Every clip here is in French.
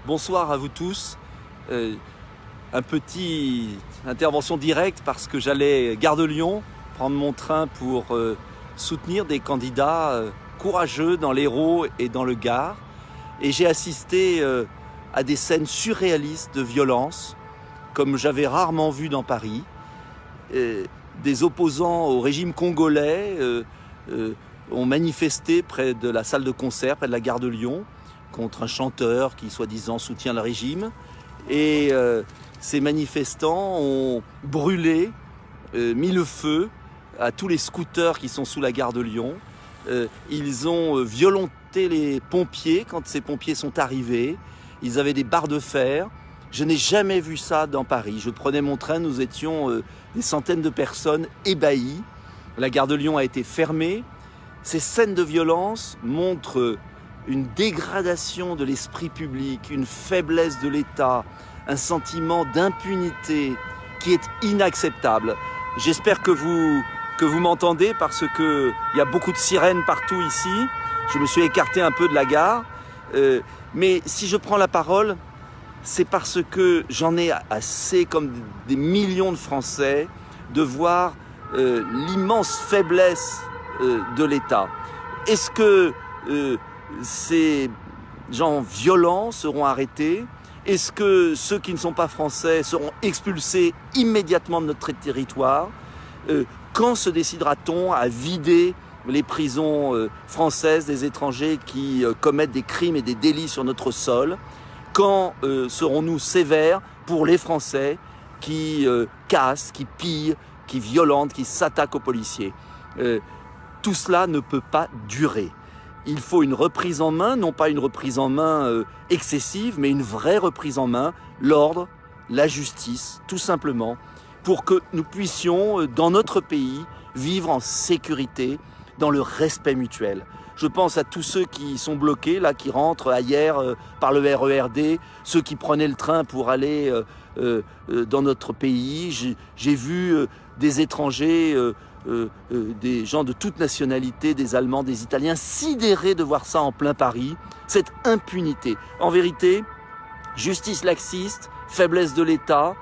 Bonsoir à vous tous. Un petit intervention directe parce que j'allais gare de Lyon prendre mon train pour soutenir des candidats courageux dans l'Hérault et dans le Gard. Et j'ai assisté à des scènes surréalistes de violence, comme j'avais rarement vu dans Paris. Des opposants au régime congolais ont manifesté près de la salle de concert, près de la gare de Lyon, contre un chanteur qui, soi-disant, soutient le régime. Et ces manifestants ont brûlé, mis le feu à tous les scooters qui sont sous la gare de Lyon. Ils ont violenté les pompiers quand ces pompiers sont arrivés. Ils avaient des barres de fer. Je n'ai jamais vu ça dans Paris. Je prenais mon train, nous étions des centaines de personnes ébahies. La gare de Lyon a été fermée. Ces scènes de violence montrent une dégradation de l'esprit public, une faiblesse de l'État, un sentiment d'impunité qui est inacceptable. J'espère que vous m'entendez parce qu'il y a beaucoup de sirènes partout ici. Je me suis écarté un peu de la gare. Mais si je prends la parole, c'est parce que j'en ai assez, comme des millions de Français, de voir l'immense faiblesse de l'État. Est-ce que ces gens violents seront arrêtés? Est-ce que ceux qui ne sont pas français seront expulsés immédiatement de notre territoire? Quand se décidera-t-on à vider les prisons françaises des étrangers qui commettent des crimes et des délits sur notre sol? Quand serons-nous sévères pour les Français qui cassent, qui pillent, qui violentent, qui s'attaquent aux policiers? Tout cela ne peut pas durer. Il faut une reprise en main, non pas une reprise en main excessive, mais une vraie reprise en main, l'ordre, la justice, tout simplement, pour que nous puissions, dans notre pays, vivre en sécurité, dans le respect mutuel. Je pense à tous ceux qui sont bloqués, là, qui rentrent hier par le RERD, ceux qui prenaient le train pour aller dans notre pays. J'ai vu des étrangers, des gens de toute nationalité, des Allemands, des Italiens, sidérés de voir ça en plein Paris, cette impunité. En vérité, justice laxiste, faiblesse de l'État,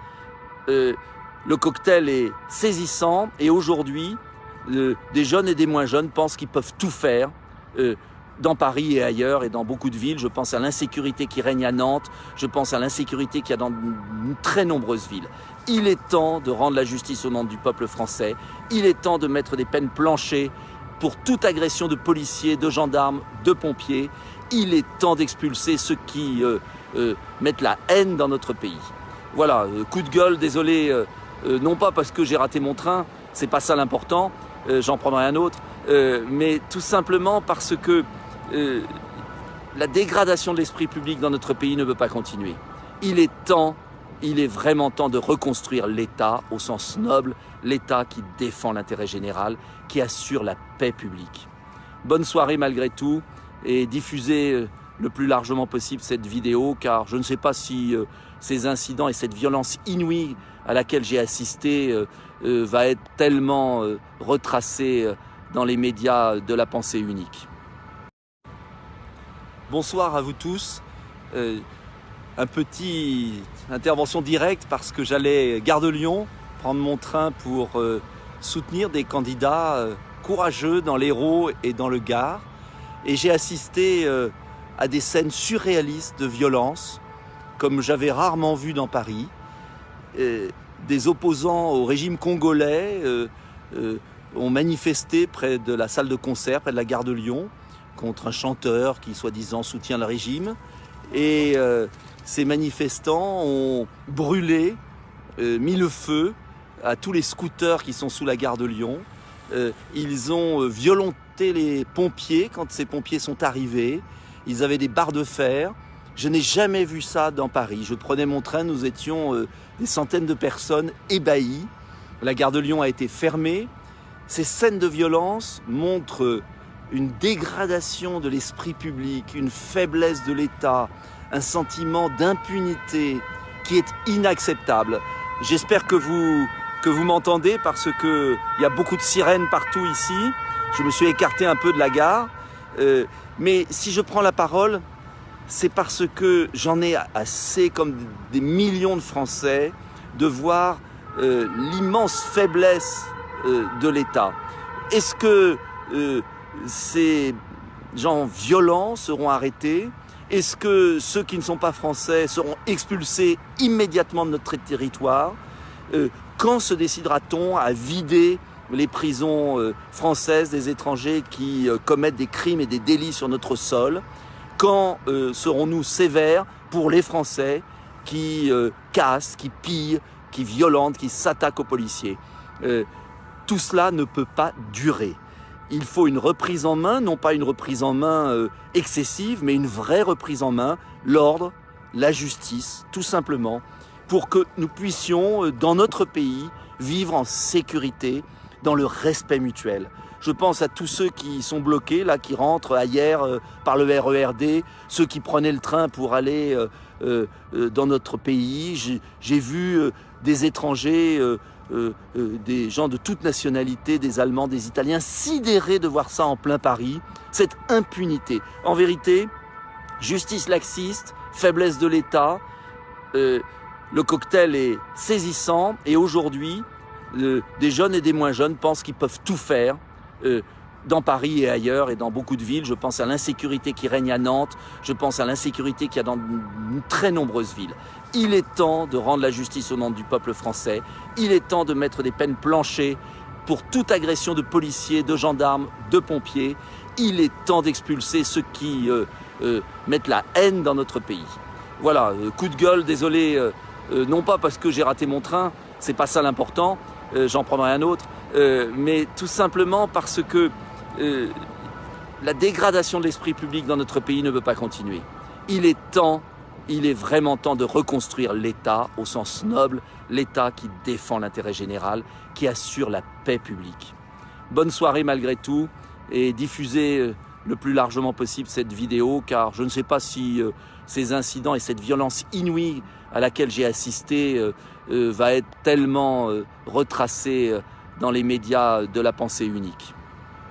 le cocktail est saisissant et aujourd'hui, des jeunes et des moins jeunes pensent qu'ils peuvent tout faire dans Paris et ailleurs et dans beaucoup de villes. Je pense à l'insécurité qui règne à Nantes, je pense à l'insécurité qu'il y a dans de très nombreuses villes. Il est temps de rendre la justice au nom du peuple français, il est temps de mettre des peines planchées pour toute agression de policiers, de gendarmes, de pompiers. Il est temps d'expulser ceux qui mettent la haine dans notre pays. Voilà, coup de gueule, désolé, non pas parce que j'ai raté mon train, c'est pas ça l'important, j'en prendrai un autre, mais tout simplement parce que la dégradation de l'esprit public dans notre pays ne peut pas continuer. Il est vraiment temps de reconstruire l'État au sens noble, l'État qui défend l'intérêt général, qui assure la paix publique. Bonne soirée malgré tout et diffusez le plus largement possible cette vidéo car je ne sais pas si ces incidents et cette violence inouïe à laquelle j'ai assisté va être tellement retracée dans les médias de la pensée unique. Bonsoir à vous tous. Un petit intervention directe parce que j'allais gare de Lyon prendre mon train pour soutenir des candidats courageux dans l'Hérault et dans le Gard. Et j'ai assisté à des scènes surréalistes de violence, comme j'avais rarement vu dans Paris. Des opposants au régime congolais ont manifesté près de la salle de concert, près de la gare de Lyon, contre un chanteur qui, soi-disant, soutient le régime. Et ces manifestants ont brûlé, mis le feu à tous les scooters qui sont sous la gare de Lyon. Ils ont violenté les pompiers quand ces pompiers sont arrivés. Ils avaient des barres de fer. Je n'ai jamais vu ça dans Paris. Je prenais mon train, nous étions des centaines de personnes ébahies. La gare de Lyon a été fermée. Ces scènes de violence montrent une dégradation de l'esprit public, une faiblesse de l'État, un sentiment d'impunité qui est inacceptable. J'espère que vous m'entendez parce qu'il y a beaucoup de sirènes partout ici. Je me suis écarté un peu de la gare. Mais si je prends la parole, c'est parce que j'en ai assez, comme des millions de Français, de voir l'immense faiblesse de l'État. Est-ce que ces gens violents seront arrêtés? Est-ce que ceux qui ne sont pas français seront expulsés immédiatement de notre territoire? Quand se décidera-t-on à vider les prisons françaises des étrangers qui commettent des crimes et des délits sur notre sol? Quand serons-nous sévères pour les Français qui cassent, qui pillent, qui violentent, qui s'attaquent aux policiers? Tout cela ne peut pas durer. Il faut une reprise en main, non pas une reprise en main excessive, mais une vraie reprise en main, l'ordre, la justice, tout simplement, pour que nous puissions, dans notre pays, vivre en sécurité, dans le respect mutuel. Je pense à tous ceux qui sont bloqués, là, qui rentrent hier par le RERD, ceux qui prenaient le train pour aller dans notre pays. J'ai vu des étrangers, des gens de toute nationalité, des Allemands, des Italiens, sidérés de voir ça en plein Paris, cette impunité. En vérité, justice laxiste, faiblesse de l'État, le cocktail est saisissant et aujourd'hui, des jeunes et des moins jeunes pensent qu'ils peuvent tout faire dans Paris et ailleurs et dans beaucoup de villes. Je pense à l'insécurité qui règne à Nantes, je pense à l'insécurité qu'il y a dans de très nombreuses villes. Il est temps de rendre la justice au nom du peuple français, il est temps de mettre des peines planchées pour toute agression de policiers, de gendarmes, de pompiers. Il est temps d'expulser ceux qui mettent la haine dans notre pays. Voilà, coup de gueule, désolé, non pas parce que j'ai raté mon train, c'est pas ça l'important, j'en prendrai un autre, mais tout simplement parce que la dégradation de l'esprit public dans notre pays ne peut pas continuer. Il est vraiment temps de reconstruire l'État au sens noble, l'État qui défend l'intérêt général, qui assure la paix publique. Bonne soirée malgré tout et diffusez le plus largement possible cette vidéo car je ne sais pas si ces incidents et cette violence inouïe à laquelle j'ai assisté va être tellement retracée dans les médias de la pensée unique.